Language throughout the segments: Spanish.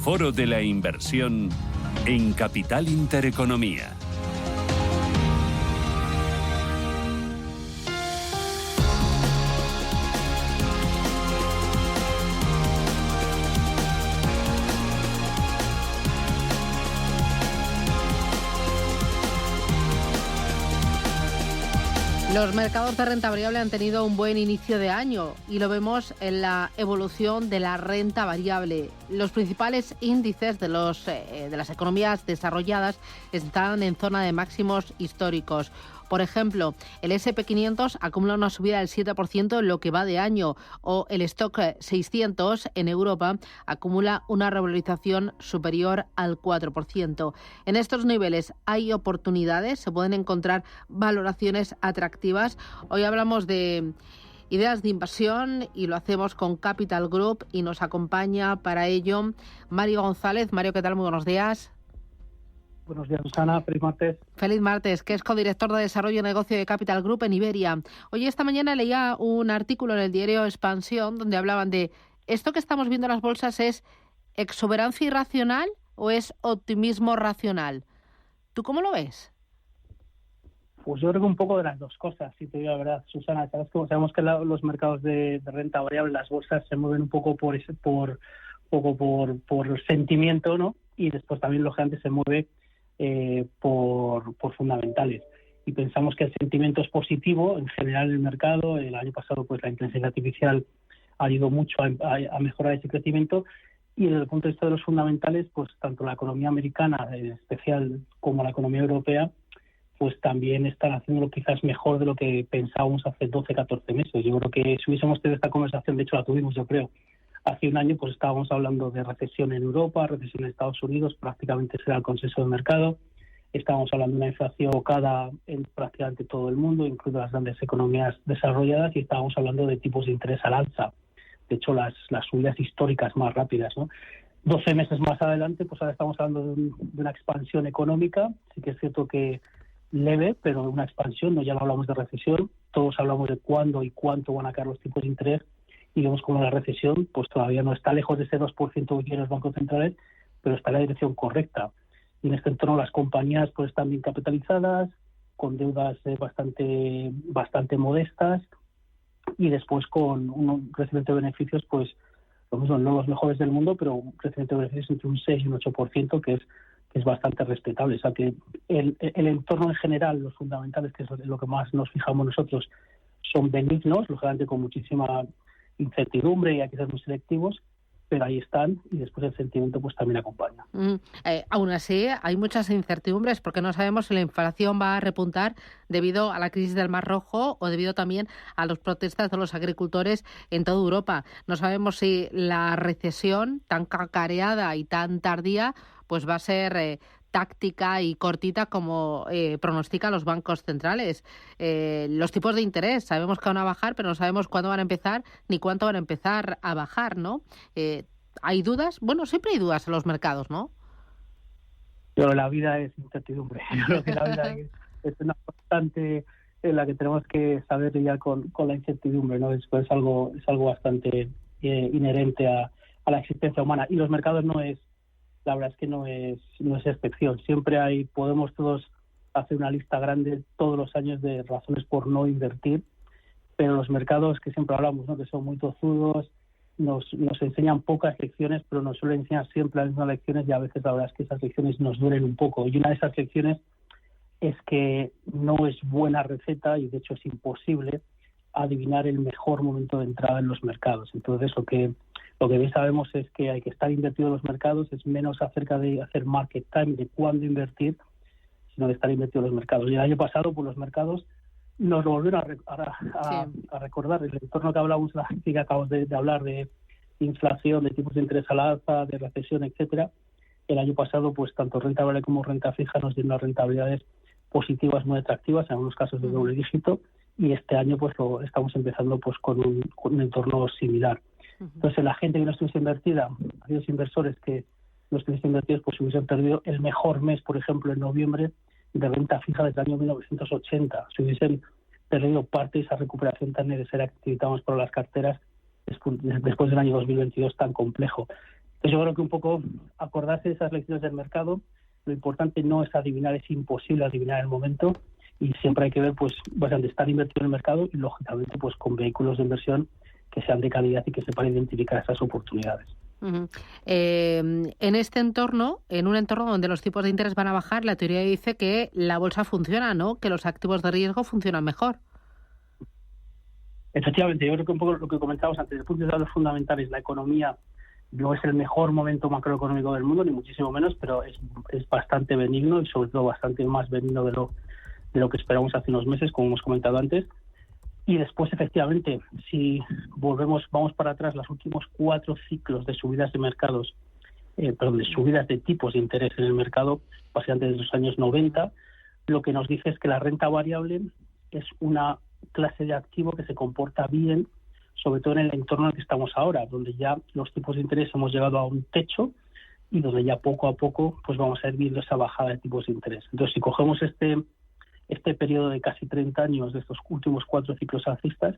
Foro de la Inversión en Capital Intereconomía. Los mercados de renta variable han tenido un buen inicio de año y lo vemos en la evolución de la renta variable. Los principales índices de las economías desarrolladas están en zona de máximos históricos. Por ejemplo, el S&P 500 acumula una subida del 7% en lo que va de año, o el Stock 600 en Europa acumula una revalorización superior al 4%. En estos niveles hay oportunidades, se pueden encontrar valoraciones atractivas. Hoy hablamos de ideas de inversión y lo hacemos con Capital Group y nos acompaña para ello Mario González. Mario, ¿qué tal? Muy buenos días. Buenos días, Susana. Feliz martes. Feliz martes, que es codirector de Desarrollo y Negocio de Capital Group en Iberia. Hoy, esta mañana, leía un artículo en el diario Expansión donde hablaban de esto que estamos viendo en las bolsas. ¿Es exuberancia irracional o es optimismo racional? ¿Tú cómo lo ves? Pues yo creo que un poco de las dos cosas, si te digo la verdad, Susana. Sabemos que los mercados de renta variable, las bolsas, se mueven un poco por sentimiento, ¿no? Y después también, lógicamente, se mueve por fundamentales, y pensamos que el sentimiento es positivo en general en el mercado. El año pasado pues la inteligencia artificial ha ayudado mucho a mejorar ese crecimiento, y desde el punto de vista de los fundamentales, pues tanto la economía americana en especial como la economía europea pues también están haciéndolo quizás mejor de lo que pensábamos hace 12, 14 meses. Yo creo que si hubiésemos tenido esta conversación, de hecho la tuvimos, yo creo, hace un año, pues estábamos hablando de recesión en Europa, recesión en Estados Unidos, prácticamente será el consenso del mercado. Estábamos hablando de una inflación evocada en prácticamente todo el mundo, incluido las grandes economías desarrolladas, y estábamos hablando de tipos de interés al alza. De hecho, las subidas históricas más rápidas, ¿no? 12 meses más adelante, pues ahora estamos hablando de una expansión económica. Sí que es cierto que leve, pero una expansión, no ya no hablamos de recesión. Todos hablamos de cuándo y cuánto van a caer los tipos de interés, y vemos como la recesión pues todavía no está lejos de ese 2% que quieren los bancos centrales, pero está en la dirección correcta. Y en este entorno las compañías pues están bien capitalizadas, con deudas bastante modestas, y después con un crecimiento de beneficios, pues lo mismo, no los mejores del mundo, pero un crecimiento de beneficios entre un 6 y un 8%, que es bastante respetable. O sea que el entorno en general, los fundamentales, que es lo que más nos fijamos nosotros, son benignos, lógicamente con muchísima incertidumbre y hay que ser muy selectivos, pero ahí están, y después el sentimiento pues también acompaña. Aún así, hay muchas incertidumbres porque no sabemos si la inflación va a repuntar debido a la crisis del Mar Rojo o debido también a las protestas de los agricultores en toda Europa. No sabemos si la recesión tan cacareada y tan tardía pues va a ser táctica y cortita como pronostican los bancos centrales. Los tipos de interés sabemos que van a bajar, pero no sabemos cuándo van a empezar ni cuánto van a empezar a bajar, ¿no? ¿Hay dudas? Bueno, siempre hay dudas en los mercados, ¿no? Pero la vida es incertidumbre. Yo creo que la vida es una constante en la que tenemos que saber lidiar con la incertidumbre, ¿no? Es algo bastante inherente a la existencia humana, y los mercados la verdad es que no es excepción. Siempre podemos todos hacer una lista grande todos los años de razones por no invertir, pero los mercados, que siempre hablamos, ¿no?, que son muy tozudos, nos enseñan pocas lecciones, pero nos suelen enseñar siempre las mismas lecciones, y a veces la verdad es que esas lecciones nos duelen un poco. Y una de esas lecciones es que no es buena receta, y de hecho es imposible adivinar el mejor momento de entrada en los mercados. Entonces lo que bien sabemos es que hay que estar invertido en los mercados, es menos acerca de hacer market time, de cuándo invertir, sino de estar invertido en los mercados. Y el año pasado, pues los mercados nos lo volvieron a recordar. El entorno que hablamos, que acabamos de hablar, de inflación, de tipos de interés al alza, de recesión, etcétera. El año pasado, pues tanto renta variable como renta fija nos dieron unas rentabilidades positivas muy atractivas, en algunos casos de doble dígito, y este año pues lo estamos empezando pues con un entorno similar. Entonces la gente que no estuviese invertida, aquellos inversores que no estuviesen invertidos, pues hubiesen perdido el mejor mes, por ejemplo, en noviembre, de renta fija desde el año 1980. Se hubiesen perdido parte de esa recuperación tan necesaria que necesitamos para las carteras después del año 2022 tan complejo. Entonces yo creo que un poco acordarse de esas lecciones del mercado. Lo importante no es adivinar, es imposible adivinar el momento, y siempre hay que ver pues bastante estar invertido en el mercado y lógicamente pues con vehículos de inversión que sean de calidad y que sepan identificar esas oportunidades. Uh-huh. En este entorno, en un entorno donde los tipos de interés van a bajar, la teoría dice que la bolsa funciona, ¿no? Que los activos de riesgo funcionan mejor. Efectivamente, yo creo que un poco lo que comentábamos antes, desde el punto de vista de los fundamentales, la economía no es el mejor momento macroeconómico del mundo, ni muchísimo menos, pero es bastante benigno y sobre todo bastante más benigno de lo que esperamos hace unos meses, como hemos comentado antes. Y después, efectivamente, si vamos para atrás, los últimos 4 ciclos de subidas de mercados, de subidas de tipos de interés en el mercado, básicamente desde los años 90, lo que nos dice es que la renta variable es una clase de activo que se comporta bien, sobre todo en el entorno en el que estamos ahora, donde ya los tipos de interés hemos llegado a un techo y donde ya poco a poco pues vamos a ir viendo esa bajada de tipos de interés. Entonces, si cogemos este periodo de casi 30 años de estos últimos 4 ciclos alcistas,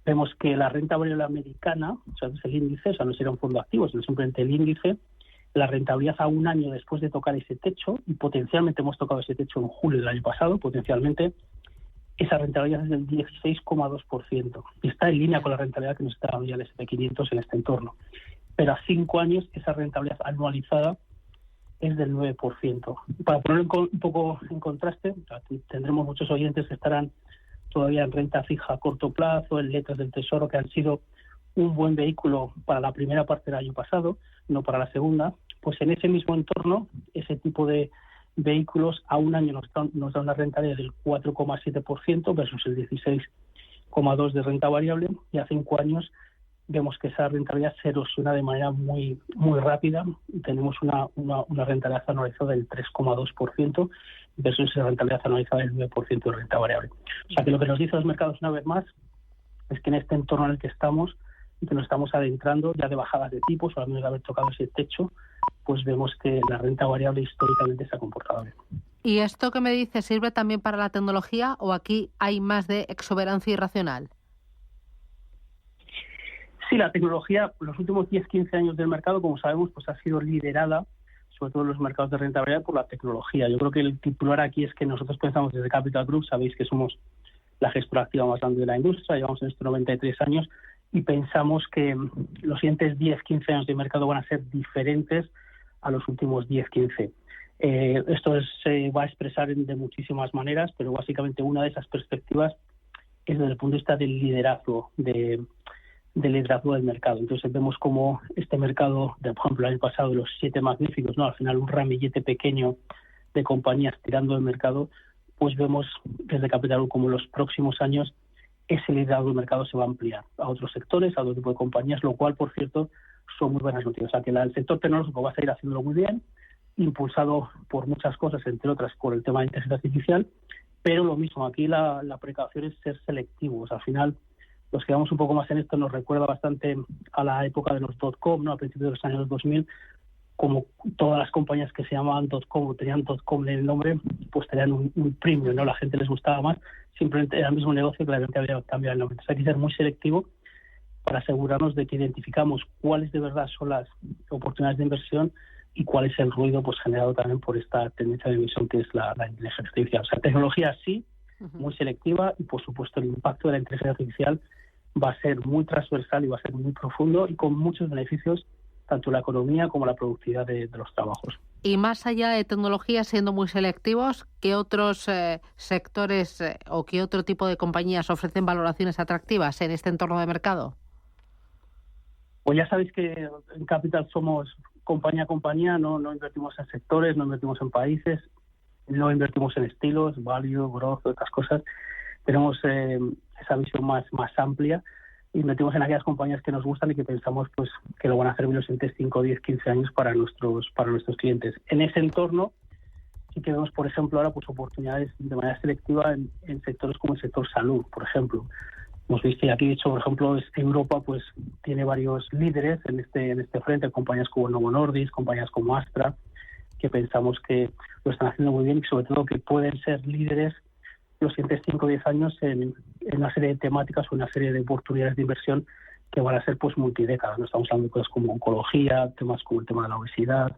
vemos que la renta variable americana, o sea, es el índice, o sea, no será un fondo activo, sino simplemente el índice, la rentabilidad a un año después de tocar ese techo, y potencialmente hemos tocado ese techo en julio del año pasado, potencialmente, esa rentabilidad es del 16,2%. Y está en línea con la rentabilidad que nos está dando ya el S&P 500 en este entorno. Pero a 5 años esa rentabilidad anualizada es del 9%. Para ponerlo un poco en contraste, tendremos muchos oyentes que estarán todavía en renta fija a corto plazo, en letras del Tesoro, que han sido un buen vehículo para la primera parte del año pasado, no para la segunda. Pues en ese mismo entorno, ese tipo de vehículos a un año nos da una rentabilidad del 4,7% versus el 16,2% de renta variable, y a 5 años vemos que esa rentabilidad se erosiona de manera muy muy rápida. Tenemos una rentabilidad anualizada del 3,2% versus esa rentabilidad anualizada del 9% de renta variable. O sea que lo que nos dicen los mercados una vez más es que en este entorno en el que estamos y que nos estamos adentrando ya de bajadas de tipos, o al menos de haber tocado ese techo, pues vemos que la renta variable históricamente se ha comportado bien. ¿Y esto que me dice sirve también para la tecnología o aquí hay más de exuberancia irracional? Sí, la tecnología, los últimos 10-15 años del mercado, como sabemos, pues ha sido liderada, sobre todo en los mercados de renta variable, por la tecnología. Yo creo que el titular aquí es que nosotros pensamos desde Capital Group, sabéis que somos la gestora activa más grande de la industria, llevamos en estos 93 años, y pensamos que los siguientes 10-15 años de mercado van a ser diferentes a los últimos 10-15. Esto se va a expresar de muchísimas maneras, pero básicamente una de esas perspectivas es desde el punto de vista del liderazgo del mercado. Entonces vemos como este mercado, por ejemplo, el año pasado, de los 7 magníficos, ¿no? Al final un ramillete pequeño de compañías tirando el mercado, pues vemos desde Capital como en los próximos años ese liderazgo del mercado se va a ampliar a otros sectores, a otro tipo de compañías, lo cual, por cierto, son muy buenas noticias. O sea, que el sector tecnológico va a seguir haciéndolo muy bien, impulsado por muchas cosas, entre otras por el tema de inteligencia artificial, pero lo mismo, aquí la precaución es ser selectivos. Al final, los que vamos un poco más en esto nos recuerda bastante a la época de los .com, ¿no? A principios de los años 2000, como todas las compañías que se llamaban .com o tenían .com en el nombre, pues tenían un premium, ¿no? La gente les gustaba más, simplemente era el mismo negocio que la gente había cambiado el nombre. Entonces hay que ser muy selectivo para asegurarnos de que identificamos cuáles de verdad son las oportunidades de inversión y cuál es el ruido pues generado también por esta tendencia de inversión que es la inteligencia artificial. O sea, tecnología sí, muy selectiva, y por supuesto el impacto de la inteligencia artificial va a ser muy transversal y va a ser muy profundo y con muchos beneficios tanto la economía como la productividad de los trabajos. Y más allá de tecnología, siendo muy selectivos, ¿qué otros sectores o qué otro tipo de compañías ofrecen valoraciones atractivas en este entorno de mercado? Pues ya sabéis que en Capital somos compañía a compañía, no invertimos en sectores, no invertimos en países, no invertimos en estilos, value, growth, otras cosas. Tenemos esa visión más amplia. Invertimos en aquellas compañías que nos gustan y que pensamos pues que lo van a hacer bien los siguientes 5, 10, 15 años para nuestros clientes. En ese entorno sí que vemos, por ejemplo, ahora pues oportunidades de manera selectiva en sectores como el sector salud, por ejemplo. Hemos visto, y aquí de hecho, por ejemplo, Europa pues tiene varios líderes en este frente, compañías como Novo Nordisk, compañías como Astra, que pensamos que lo están haciendo muy bien y sobre todo que pueden ser líderes los siguientes 5 o 10 años en una serie de temáticas o una serie de oportunidades de inversión que van a ser pues multidécadas, ¿no? Estamos hablando de cosas como oncología, temas como el tema de la obesidad,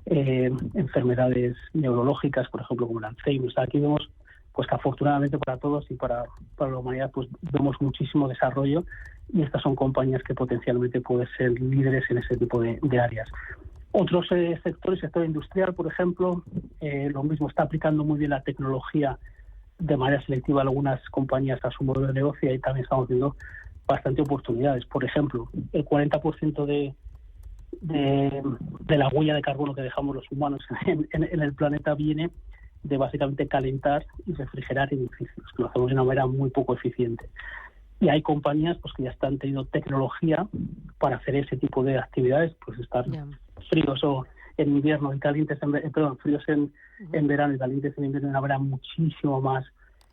enfermedades neurológicas, por ejemplo, como el Alzheimer. O sea, aquí vemos pues que afortunadamente para todos y para la humanidad pues vemos muchísimo desarrollo, y estas son compañías que potencialmente pueden ser líderes en ese tipo de áreas. Otros sectores, sector industrial, por ejemplo, lo mismo, está aplicando muy bien la tecnología de manera selectiva a algunas compañías a su modelo de negocio, y también estamos viendo bastante oportunidades. Por ejemplo, el 40% de la huella de carbono que dejamos los humanos en el planeta viene de básicamente calentar y refrigerar edificios, que lo hacemos de una manera muy poco eficiente. Y hay compañías pues que ya están teniendo tecnología para hacer ese tipo de actividades, pues estar fríos o en invierno y calientes fríos en verano y calientes en invierno de una manera muchísimo más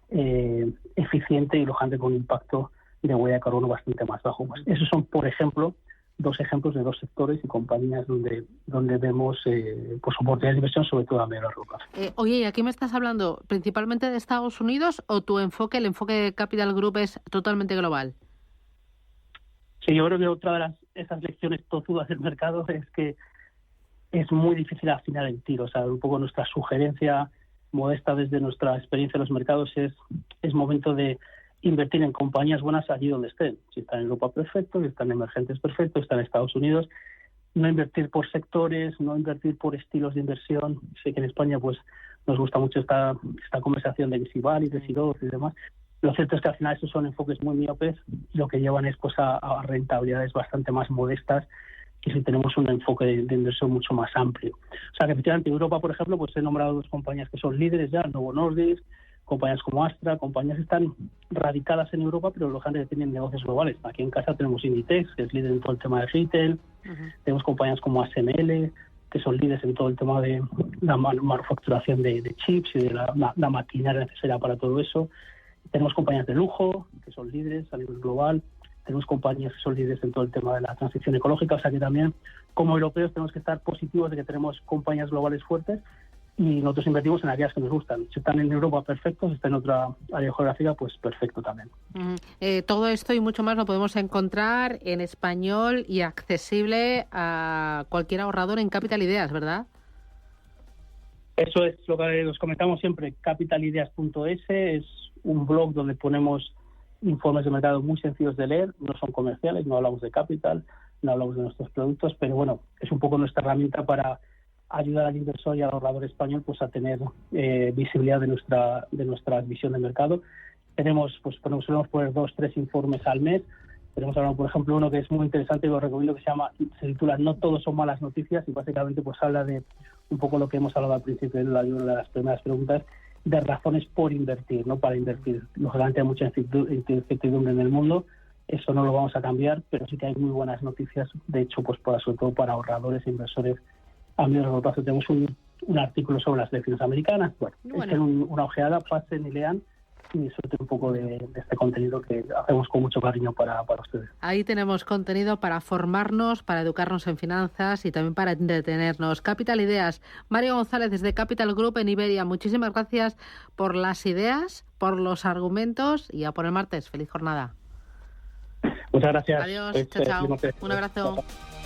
eficiente y lógicamente con un impacto de huella de carbono bastante más bajo. Pues esos son, por ejemplo, dos ejemplos de dos sectores y compañías donde vemos pues oportunidades de inversión, sobre todo a medio largo plazo. Oye, ¿y aquí me estás hablando principalmente de Estados Unidos o el enfoque de Capital Group es totalmente global? Sí, yo creo que otra de esas lecciones tozudas del mercado es que es muy difícil afinar el tiro. O sea, un poco nuestra sugerencia modesta desde nuestra experiencia en los mercados es momento de invertir en compañías buenas allí donde estén. Si están en Europa, perfecto; si están emergentes, perfecto; si están en Estados Unidos. No invertir por sectores, no invertir por estilos de inversión. Sé que en España pues nos gusta mucho esta conversación de Visival y de Sidor y demás. Lo cierto es que al final esos son enfoques muy miopes, y lo que llevan es pues a rentabilidades bastante más modestas que si tenemos un enfoque de inversión mucho más amplio. O sea que efectivamente en Europa, por ejemplo, pues he nombrado dos compañías que son líderes ya, Novo Nordisk, compañías como Astra, compañías que están radicadas en Europa, pero lógicamente tienen negocios globales. Aquí en casa tenemos Inditex, que es líder en todo el tema de retail. Tenemos compañías como ASML, que son líderes en todo el tema de la manufacturación de chips y de la maquinaria necesaria para todo eso. Tenemos compañías de lujo, que son líderes a nivel global. Tenemos compañías que son líderes en todo el tema de la transición ecológica. O sea que también, como europeos, tenemos que estar positivos de que tenemos compañías globales fuertes, y nosotros invertimos en áreas que nos gustan. Si están en Europa, perfecto; si están en otra área geográfica, pues perfecto también. Todo esto y mucho más lo podemos encontrar en español y accesible a cualquier ahorrador en Capital Ideas, ¿verdad? Eso es lo que os comentamos siempre. Capitalideas.es es un blog donde ponemos informes de mercado muy sencillos de leer. No son comerciales, no hablamos de capital, no hablamos de nuestros productos, pero bueno, es un poco nuestra herramienta para ayudar al inversor y al ahorrador español pues a tener visibilidad de nuestra visión de mercado. Solemos poner 2-3 informes al mes. Tenemos ahora, por ejemplo, uno que es muy interesante y lo recomiendo, que se titula "No todo son malas noticias", y básicamente pues habla de un poco lo que hemos hablado al principio en una de las primeras preguntas, de razones por invertir, no para invertir. Lógicamente hay mucha incertidumbre en el mundo, eso no lo vamos a cambiar, pero sí que hay muy buenas noticias, de hecho, pues sobre todo para ahorradores e inversores a medio largo plazo. Tenemos un artículo sobre las elecciones americanas. Bueno. Echen una ojeada, pasen y lean y disfruten un poco de este contenido que hacemos con mucho cariño para ustedes. Ahí tenemos contenido para formarnos, para educarnos en finanzas y también para entretenernos. Capital Ideas. Mario González, desde Capital Group en Iberia. Muchísimas gracias por las ideas, por los argumentos, y a por el martes. Feliz jornada. Muchas gracias. Adiós. Chao. Un abrazo. Chao.